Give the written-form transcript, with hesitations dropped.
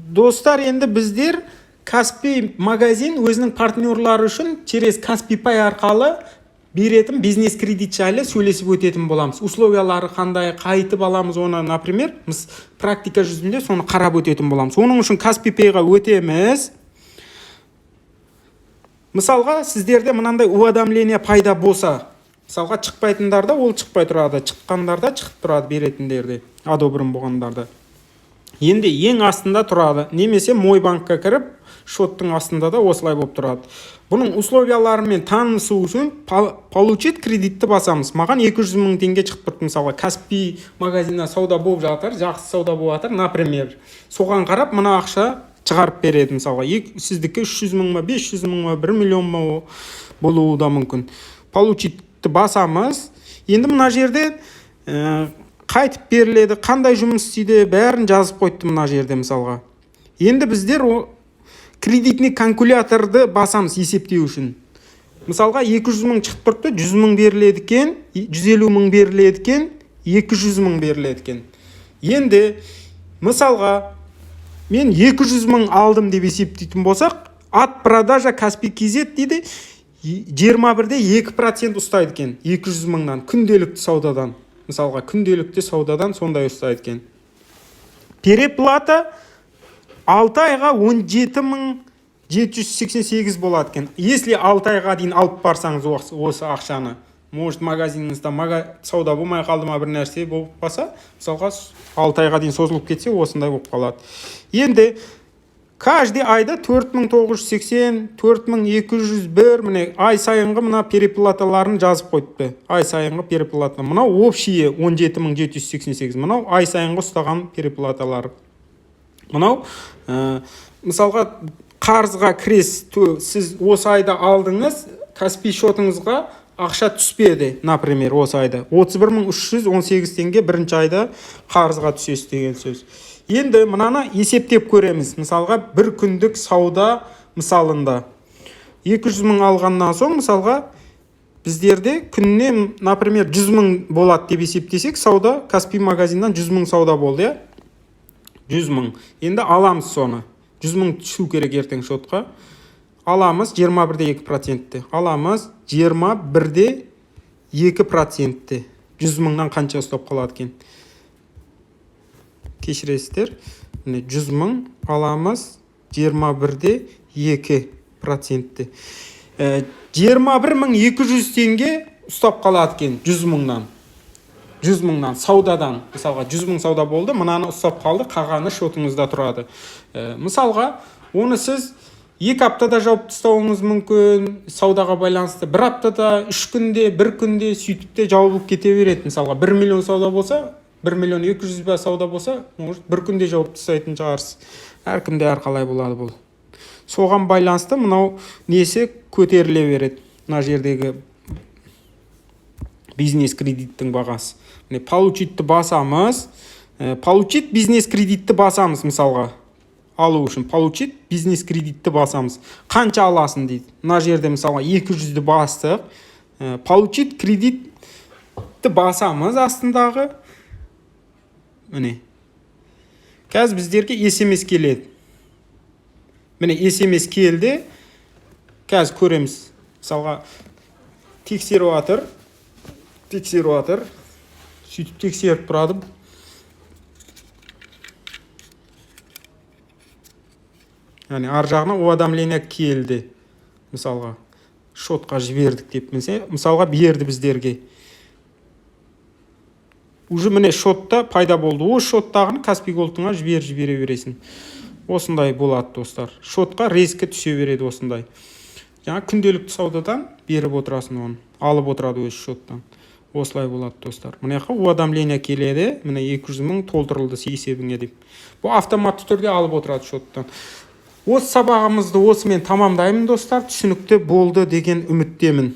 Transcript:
Достар, енді біздер Каспи магазин өзінің партнерлары үшін через Каспи Pay арқалы беретін бизнес кредит жайлы сөйлесіп өтетін боламыз. Условиялары қандай, қайтып аламыз оны, например, біз практика жүзінде соны қарап өтетін боламыз. Оның үшін Каспи Payға өтеміз. Мысалға, сіздерде мынандай уведомление пайда болса, мысалға шықпайтындарда ол шықпай тұрады, шыққандарда шығып тұрады, беретіндерде, одобрым болғандарда. Енді ең астында тұрады, немесе мой банкқа кіріп, шоттың астында да осылай болып тұрады. Бұның условияларымен танысу үшін получить кредитті басамыз. Маған 200 000 теңге шығып тұрды, мысалға Каспи магазинда сауда болып жатыр, жақсы сауда болып жатыр, например. Соған қарап, мына ақша шығарып береді, мысалға. Сіздікі 300 000 ма, 500 000 ма, 1 миллион ма болуы да мүмкін. Получитті басамыз. Енді мына жерде қайтып беріледі, қандай жұмыс істейді, бәрін жазып қойды мына жерде, мысалға. Енді біздер кредитный калькуляторды басамыз есептеу үшін. Мысалға 200 000 шығып тұрды, 100 000 беріледі екен, 150 000 беріледі екен, 200 000 беріледі екен. Енді мысалға мен 200 000 алдым деп есептейтін болсақ, от продажа Каспи KZ дейді 21-де 2% ұстайды екен, 200 000-дан, күнделікті саудадан. Мысалға күнделікті саудадан сондай ұстайды екен. Переплата 6 айға 17 788 болады екен. Если 6 айға дейін алып барсаңыз осы ақшаны, может магазиніңізде сауда болмай қалды ма, бір нәрсе болып қалса, мысалға 6 айға дейін созылып кетсе, осындай болып қалады. Енді каждый айда 4980, 4201, міне ай сайынғы мына переплаталарын жазып қойды. Ай сайынғы переплата. Мынау общие 17788. Мынау ай сайынғы ұстаған переплаталары. Мынау мысалға қарызға кірес, сіз осы айда алдыңыз, Каспи шотыңызға ақша түспеді, например, осы айда 31 318 теңге бірінші айда қарызға түсесіз деген сөз. Енді мынаны есептеп көреміз. Мысалға бір күндік сауда мысалында 200 000 алғаннан соң, мысалға біздерде күнне, например, 100 000 болады деп есептесек, сауда Каспи магазиннан 100 000 сауда болды, 100 000. Енді аламыз соны. 100 000 түшу керек ертең шотқа. Аламыз 21-де 2%. Аламыз 21-де 2%. 100 000-нан қанша ұстап қалады екен? Кешіресіздер. 100 000 аламыз 21-де 2%. 21 200 теңге ұстап қалады екен 100 000-нан. 100 000-нан саудадан. Мысалға 100 000 сауда болды, мынаны ұстап қалды, қағаны шотыңызда тұрады. Мысалға оны сіз 2 аптада жауып тастауыңыз мүмкін, саудаға байланысты. 1 аптада, 3 күнде, 1 күнде сөйтіп те жауып кете береді. Мысалға 1 миллион сауда болса, 1 миллион 200 000 сауда болса, может 1 күнде жауып тастайтын шығарсыз. Әркімде әрқалай болады бұл. Соған байланысты мынау несі көтеріле береді. Мына жердегі бизнес кредиттің бағасы. Получитті басамыз. Получит бизнес кредитті басамыз, мысалға. Алу үшін получит бизнес кредитті басамыз. Қанша аласың дейді. Мына жерде мысалға 200-ді бастық. Получит кредитті басамыз астындағы. Міне. Қазір біздерге SMS келеді. Міне SMS келді. Қазір көреміз. Мысалға тексеріп атыр. Сөйтіп тексеріп тұрады. Яғни ар жағына уведомление келді. Мысалға шотқа жібердік деп. Мысалға берді біздерге. Уже міне шотта пайда болды. О шоттағын Каспи Голдыңа жібере бересің. Осындай болады, достар. Шотқа резкі түсе береді осындай. Жаңа күнделікті саудадан беріп отырасың оны. Алып отырады өз шоттан. Осылай болады, достар. Мынаяққа уведомление келеді. Міне 200 000 толтырылды есебіңе деп. Бұл автоматты түрде алып отырады шоттан. Осы сабағымызды осымен тамамдаймын, достар. Түсінікті болды деген үміттемін.